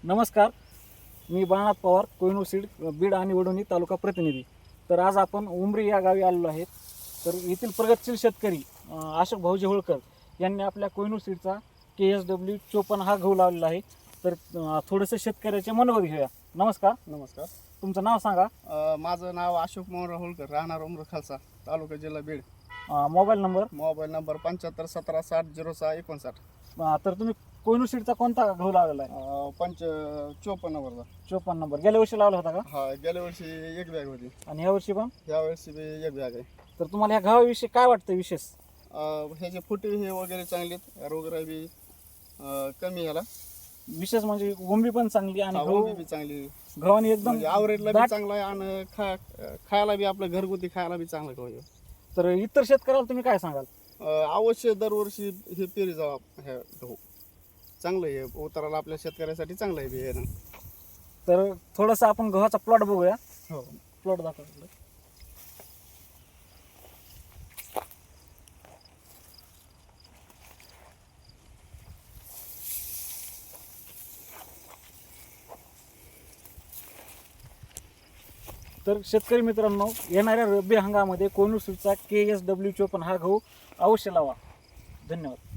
नमस्कार, मी बाळनाथ पवार, कोहिनूर सीड, बीड आणि वडोणी तालुका प्रतिनिधी. तर आज आपण उमरी या गावी आलेलो आहेत. तर येथील प्रगतशील शेतकरी अशोक भाऊजी होळकर यांनी आपल्या कोहिनूर सीडचा KSW 54 हा गहू लावलेला आहे. तर थोडंसं शेतकऱ्याचे मनोगत घेऊया. नमस्कार. नमस्कार. तुमचं नाव सांगा. माझं नाव अशोक मोहन होळकर, राहणार उमर खालसा, तालुका जिल्हा Beed. Mobile number. Mobile number 75 17 60 06 59. तर तुम्ही कोहिनूर सीडचा कोणता गहू लावलेला आहे? 54 नंबरचा. 54 नंबर. गेल्या वर्षी लावला होता का? हा, गेल्या वर्षी एक बॅग होती, आणि ह्या वर्षी पण? या वर्षी बी एक बॅग आहे. तर तुम्हाला ह्या गव्हाविषयी काय वाटतं विशेष? ह्याचे फुटे हे वगैरे चांगलेत, रोगराई बी कमी ह्याला. विशेष म्हणजे उंबी पण चांगली आणि उंबी बी चांगली, गव्हाने एकदम म्हणजे आवरेजला बी दाट. चांगला आहे आणि खायला बी आपलं घरगुती खायला बी चांगलं गहू आहे. तर इतर शेतकऱ्याला तुम्ही काय सांगाल? अवश्य दरवर्षी हे पेरी जावा, ह्या गहू चांगलं आहे, उताराला आपल्या शेतकऱ्यासाठी चांगलं आहे बी हे ना. तर थोडंसं आपण गव्हाचा प्लॉट बघूया. हो. प्लॉट दाखवतो. तर शेतकरी मित्रांनो, येणाऱ्या रब्बी हंगामामध्ये कोहिनूर सीडचा KSW 54 हा गहू अवश्य लावा. धन्यवाद.